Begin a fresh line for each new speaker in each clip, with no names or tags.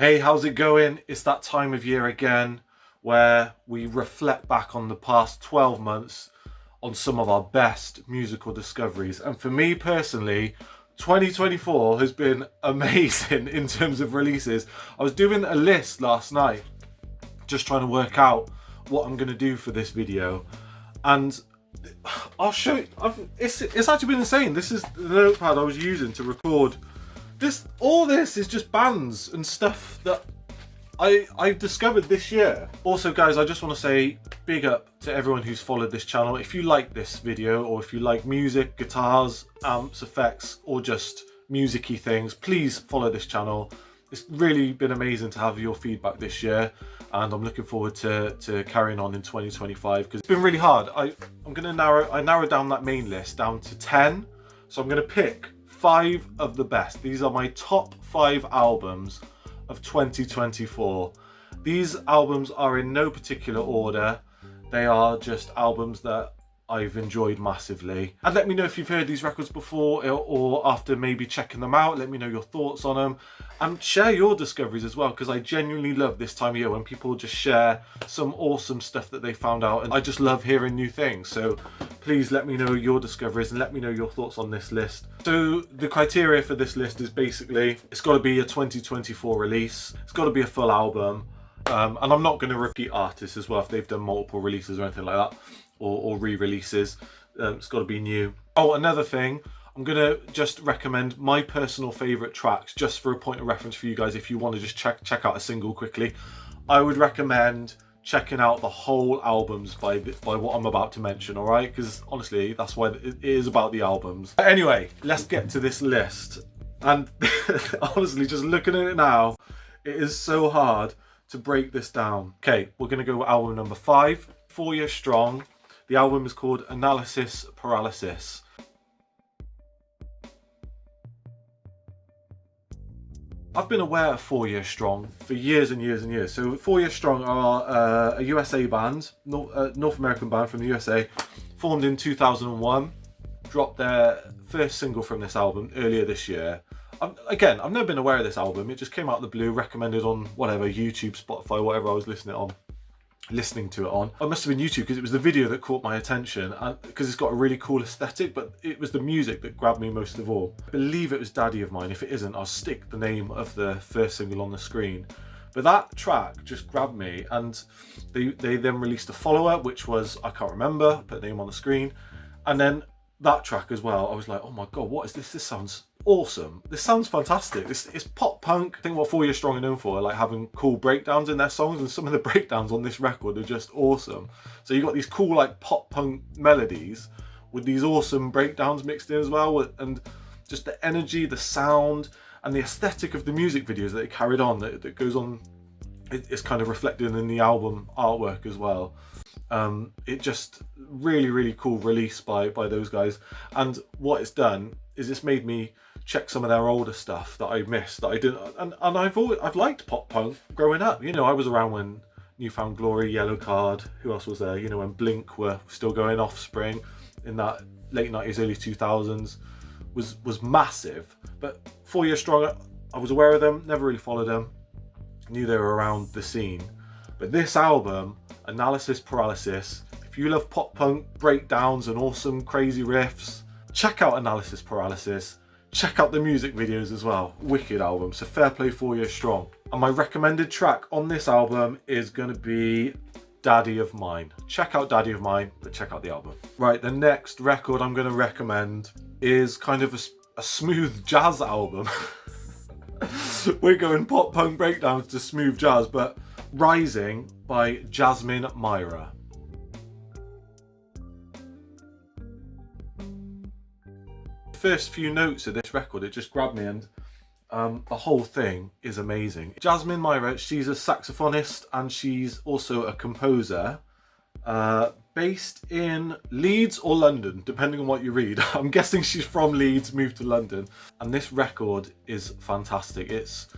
Hey, how's it going? It's that time of year again where we reflect back on the past 12 months on some of our best musical discoveries. And for me personally, 2024 has been amazing in terms of releases. I was doing a list last night, just trying to work out what I'm going to do for this video. And I'll show you, it's actually been insane. This is the notepad I was using to record all this is just bands and stuff that I discovered this year. Also guys, I just want to say big up to everyone who's followed this channel. If you like this video, or if you like music, guitars, amps, effects, or just music-y things, please follow this channel. It's really been amazing to have your feedback this year, and I'm looking forward to carrying on in 2025 because it's been really hard. I narrowed down that main list down to 10, so I'm going to pick 5 of the best. These are my top 5 albums of 2024. These albums are in no particular order. They are just albums that I've enjoyed massively. And let me know if you've heard these records before, or after maybe checking them out, let me know your thoughts on them. And share your discoveries as well, because I genuinely love this time of year when people just share some awesome stuff that they found out. And I just love hearing new things. So please let me know your discoveries and let me know your thoughts on this list. So the criteria for this list is basically, it's got to be a 2024 release. It's got to be a full album. And I'm not going to repeat artists as well if they've done multiple releases or anything like that, or re-releases. It's got to be new. Oh, another thing, I'm going to just recommend my personal favourite tracks, just for a point of reference for you guys if you want to just check out a single quickly. I would recommend checking out the whole albums by what I'm about to mention, alright? Because honestly, that's why it is about the albums. But anyway, let's get to this list. And honestly, just looking at it now, it is so hard to break this down. Okay, we're going to go with album number 5, 4 Years Strong. The album is called Analysis Paralysis. I've been aware of 4 Years Strong for years and years and years. So 4 Years Strong are a USA band, North American band from the USA, formed in 2001, dropped their first single from this album earlier this year. Again, I've never been aware of this album. It just came out of the blue, recommended on whatever, YouTube, Spotify, whatever I was listening to it on. It must have been YouTube because it was the video that caught my attention, and because it's got a really cool aesthetic, but it was the music that grabbed me most of all. I believe it was Daddy of Mine. If it isn't, I'll stick the name of the first single on the screen. But that track just grabbed me, and they then released a follow-up, which was, I can't remember, put the name on the screen, and then that track as well. I was like, oh my god, what is this? This sounds awesome. This sounds fantastic. It's pop punk. I think what 4 Years Strong are known for, like having cool breakdowns in their songs, and some of the breakdowns on this record are just awesome. So you got these cool like pop punk melodies with these awesome breakdowns mixed in as well, and just the energy, the sound, and the aesthetic of the music videos that it carried on, that goes on. It's kind of reflected in the album artwork as well. It just really cool release by those guys, and what it's done is it's made me check some of their older stuff that I missed, that I didn't, and I've liked pop punk growing up. You know, I was around when New Found Glory, Yellow Card, who else was there? You know, when Blink were still going, Offspring in that late 90s, early 2000s was massive. But 4 Years Strong, I was aware of them, never really followed them, knew they were around the scene. But this album, Analysis Paralysis, if you love pop punk, breakdowns and awesome crazy riffs, check out Analysis Paralysis. Check out the music videos as well. Wicked album. So fair play, 4 Years Strong. And my recommended track on this album is going to be Daddy of Mine. Check out Daddy of Mine, but check out the album. Right, the next record I'm going to recommend is kind of a smooth jazz album. We're going pop punk breakdowns to smooth jazz, but Rising by Jasmine Myra. First few notes of this record, it just grabbed me, and the whole thing is amazing. Jasmine Myra, she's a saxophonist and she's also a composer, based in Leeds or London, depending on what you read. I'm guessing she's from Leeds, moved to London, and this record is fantastic. It's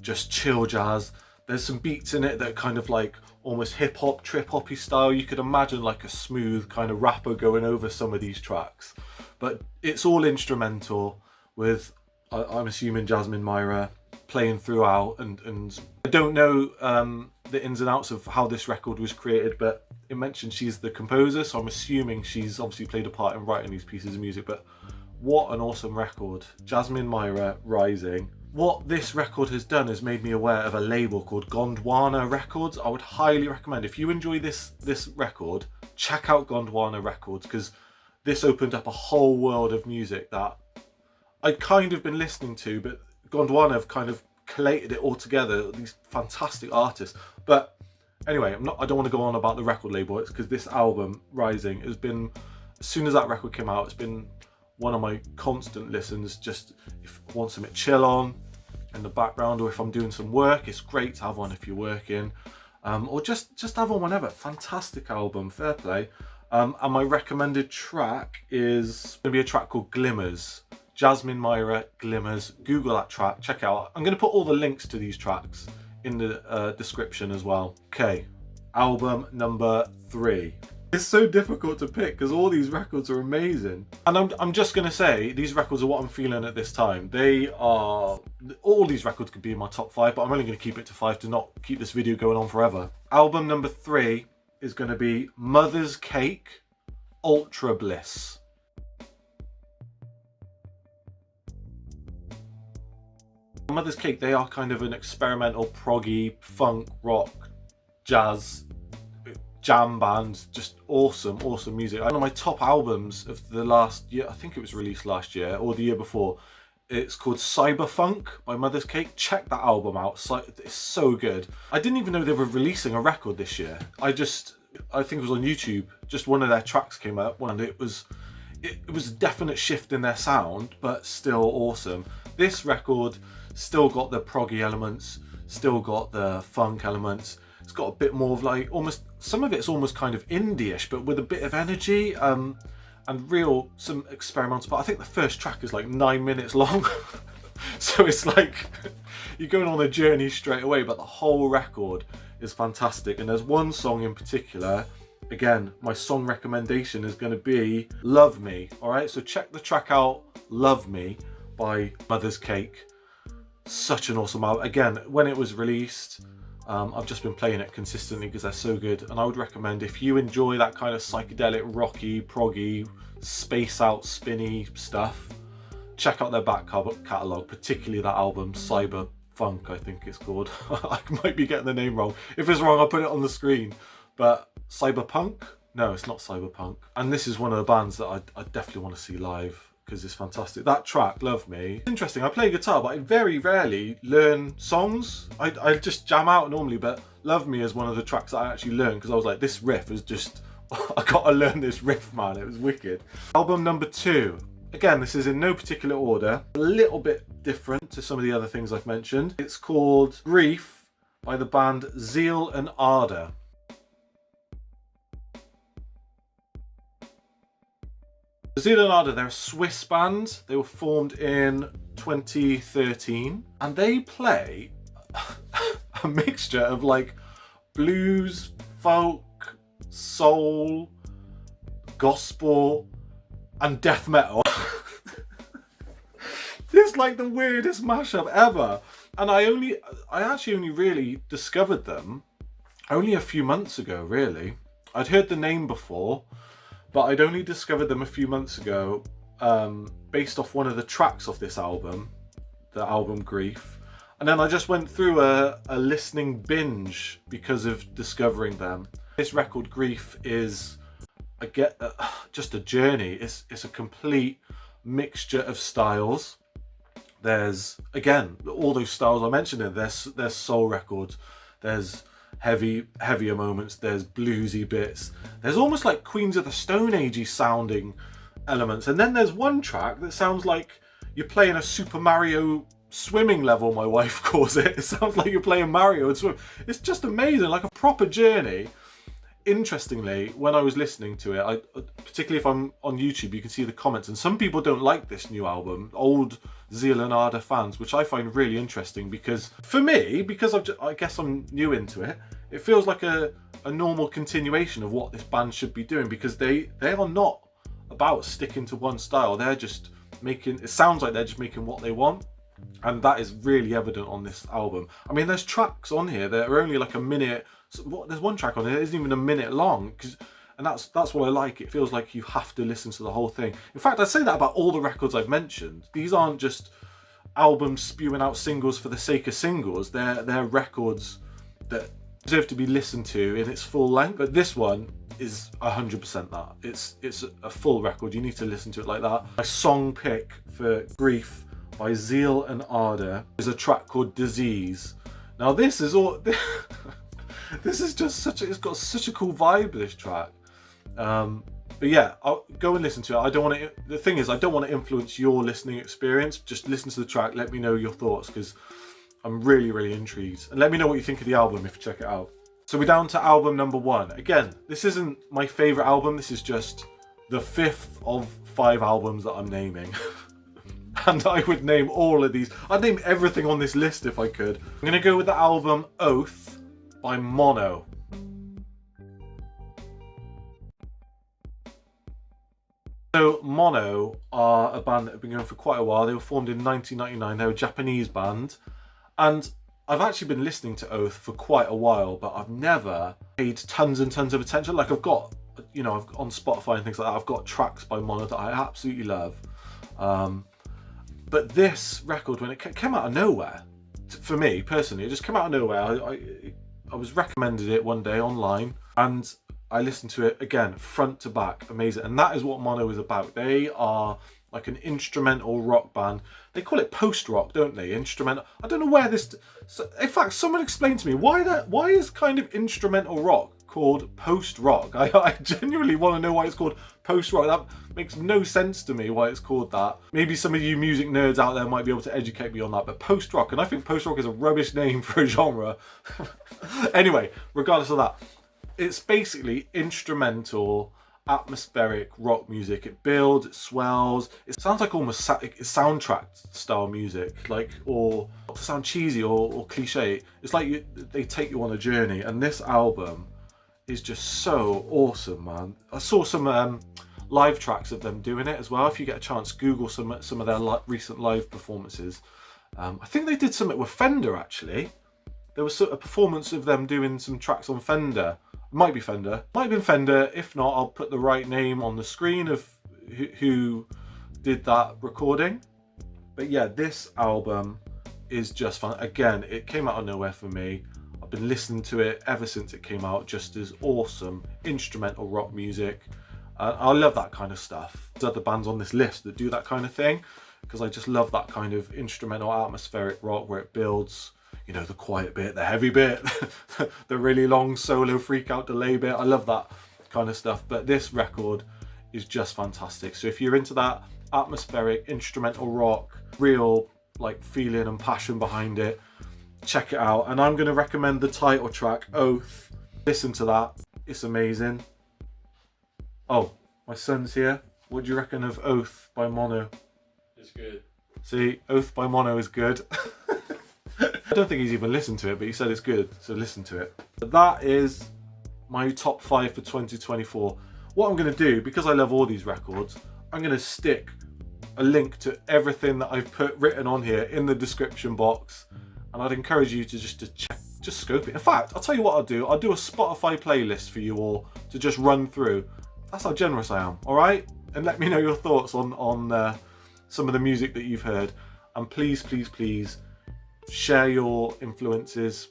just chill jazz. There's some beats in it that are kind of like almost hip-hop, trip-hoppy style. You could imagine like a smooth kind of rapper going over some of these tracks. But it's all instrumental with, I'm assuming, Jasmine Myra playing throughout, and I don't know the ins and outs of how this record was created, but it mentioned she's the composer, so I'm assuming she's obviously played a part in writing these pieces of music. But what an awesome record. Jasmine Myra, Rising. What this record has done is made me aware of a label called Gondwana Records. I would highly recommend, if you enjoy this record, check out Gondwana Records, because this opened up a whole world of music that I'd kind of been listening to, but Gondwana have kind of collated it all together, these fantastic artists. But anyway, I don't want to go on about the record label. It's because this album, Rising, has been, as soon as that record came out, it's been one of my constant listens. Just if I want something chill on in the background, or if I'm doing some work, it's great to have one if you're working, or just have one whenever. Fantastic album, fair play. And my recommended track is going to be a track called Glimmers. Jasmine Myra, Glimmers. Google that track, check it out. I'm going to put all the links to these tracks in the description as well. Okay, album number 3. It's so difficult to pick because all these records are amazing. And I'm just going to say, these records are what I'm feeling at this time. They are, all these records could be in my top 5, but I'm only going to keep it to 5 to not keep this video going on forever. Album number 3 is going to be Mother's Cake, Ultra Bliss. Mother's Cake, they are kind of an experimental proggy, funk, rock, jazz, jam band, just awesome music. One of my top albums of the last year, I think it was released last year or the year before, it's called Cyberfunk by Mother's Cake. Check that album out, it's so good. I didn't even know they were releasing a record this year. I think it was on YouTube, just one of their tracks came up and it was a definite shift in their sound, but still awesome. This record still got the proggy elements, still got the funk elements. It's got a bit more of like, almost, some of it's almost kind of indie-ish, but with a bit of energy, and some experimental. But I think the first track is like 9 minutes long. So it's like, you're going on a journey straight away, but the whole record is fantastic. And there's one song in particular, again, my song recommendation is going to be Love Me. All right, so check the track out, Love Me by Mother's Cake. Such an awesome album. Again, when it was released, I've just been playing it consistently because they're so good, and I would recommend, if you enjoy that kind of psychedelic, rocky, proggy, space out, spinny stuff, check out their back catalogue, particularly that album Cyberfunk, I think it's called. I might be getting the name wrong. If it's wrong, I'll put it on the screen. But Cyberpunk? No, it's not Cyberpunk. And this is one of the bands that I definitely want to see live, because it's fantastic. That track, Love Me. Interesting, I play guitar, but I very rarely learn songs. I just jam out normally, but Love Me is one of the tracks that I actually learned, because I was like, this riff is just, I gotta learn this riff, man. It was wicked. Album number 2. Again, this is in no particular order. A little bit different to some of the other things I've mentioned. It's called Grief by the band Zeal and Ardor. Zeal and Ardor, they're a Swiss band. They were formed in 2013, and they play a mixture of like blues, folk, soul, gospel, and death metal. It's like the weirdest mashup ever. And I actually only really discovered them only a few months ago, really. I'd heard the name before, but I'd only discovered them a few months ago, based off one of the tracks off this album, the album Grief. And then I just went through a listening binge because of discovering them. This record, Grief, is just a journey. It's a complete mixture of styles. There's, again, all those styles I mentioned. There's soul records, there's heavier moments, there's bluesy bits, there's almost like Queens of the Stone Age-y sounding elements, and then there's one track that sounds like you're playing a Super Mario swimming level, my wife calls it. It sounds like you're playing Mario and swim. It's just amazing, like a proper journey. Interestingly, when I was listening to it, particularly if I'm on YouTube, you can see the comments, and some people don't like this new album, old Zeal and Ardor fans, which I find really interesting, because for me, because I guess I'm new into it, it feels like a normal continuation of what this band should be doing, because they are not about sticking to one style. They're just making, it sounds like they're just making what they want. And that is really evident on this album. I mean, there's tracks on here that are only like a minute. There's one track on here that isn't even a minute long, and that's what I like. It feels like you have to listen to the whole thing. In fact, I'd say that about all the records I've mentioned. These aren't just albums spewing out singles for the sake of singles. They're records that deserve to be listened to in its full length. But this one is 100% that. It's a full record. You need to listen to it like that. My song pick for Grief by Zeal and Ardor is a track called Disease. Now this is all. This is just it's got such a cool vibe, this track. But yeah, I'll go and listen to it. The thing is, I don't want to influence your listening experience. Just listen to the track, let me know your thoughts, because I'm really, really intrigued. And let me know what you think of the album if you check it out. So we're down to album number 1. Again, this isn't my favourite album, this is just the 5th of 5 albums that I'm naming. And I would name all of these. I'd name everything on this list if I could. I'm going to go with the album Oath by Mono. So Mono are a band that have been going for quite a while. They were formed in 1999. They're a Japanese band. And I've actually been listening to Oath for quite a while, but I've never paid tons and tons of attention. Like I've got, on Spotify and things like that, I've got tracks by Mono that I absolutely love. But this record, when it came out of nowhere, for me personally, it just came out of nowhere. I was recommended it one day online, and I listened to it again, front to back, amazing. And that is what Mono is about. They are like an instrumental rock band. They call it post-rock, don't they? Instrumental. I don't know where this. In fact, someone explained to me why is kind of instrumental rock called post-rock. I genuinely want to know why it's called post-rock. That makes no sense to me why it's called that. Maybe some of you music nerds out there might be able to educate me on that, but post-rock, and I think post-rock is a rubbish name for a genre. Anyway, regardless of that, it's basically instrumental, atmospheric rock music. It builds, it swells. It sounds like almost soundtrack style music, or not to sound cheesy or cliche. It's like they take you on a journey, and this album is just so awesome, man. I saw some live tracks of them doing it as well. If you get a chance, Google some of their recent live performances. I think they did something with Fender, actually. There was a performance of them doing some tracks on Fender. Might be Fender. Might have been Fender. If not, I'll put the right name on the screen of who did that recording. But yeah, this album is just fun. Again, it came out of nowhere for me. I've been listening to it ever since it came out. Just as awesome instrumental rock music. I love that kind of stuff. There's other bands on this list that do that kind of thing, because I just love that kind of instrumental atmospheric rock where it builds, the quiet bit, the heavy bit, the really long solo freak out delay bit. I love that kind of stuff. But this record is just fantastic. So if you're into that atmospheric instrumental rock, real feeling and passion behind it, check it out. And I'm going to recommend the title track, Oath. Listen to that. It's amazing. Oh, my son's here. What do you reckon of Oath by Mono?
It's good.
See, Oath by Mono is good. I don't think he's even listened to it, but he said it's good, so listen to it. But that is my top 5 for 2024. What I'm going to do, because I love all these records, I'm going to stick a link to everything that I've written on here in the description box, and I'd encourage you to check, just scope it. In fact, I'll tell you what I'll do. I'll do a Spotify playlist for you all to just run through. That's how generous I am, all right? And let me know your thoughts on some of the music that you've heard. And please, please, please, share your influences,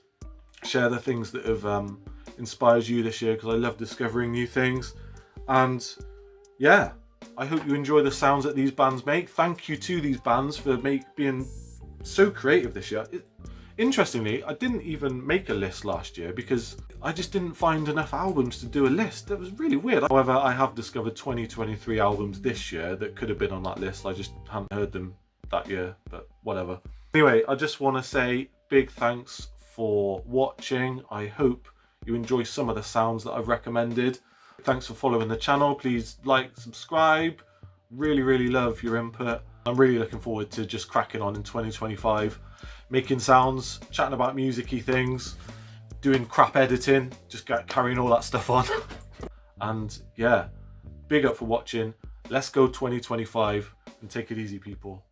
share the things that have inspired you this year, because I love discovering new things. And yeah, I hope you enjoy the sounds that these bands make. Thank you to these bands for being so creative this year. Interestingly, I didn't even make a list last year because I just didn't find enough albums to do a list. That was really weird. However, I have discovered 2023 albums this year that could have been on that list. I just hadn't heard them that year, but whatever. Anyway, I just want to say big thanks for watching. I hope you enjoy some of the sounds that I've recommended. Thanks for following the channel. Please like, subscribe. Really, really love your input. I'm really looking forward to just cracking on in 2025, making sounds, chatting about music-y things, doing crap editing, just carrying all that stuff on. And yeah, big up for watching. Let's go 2025 and take it easy, people.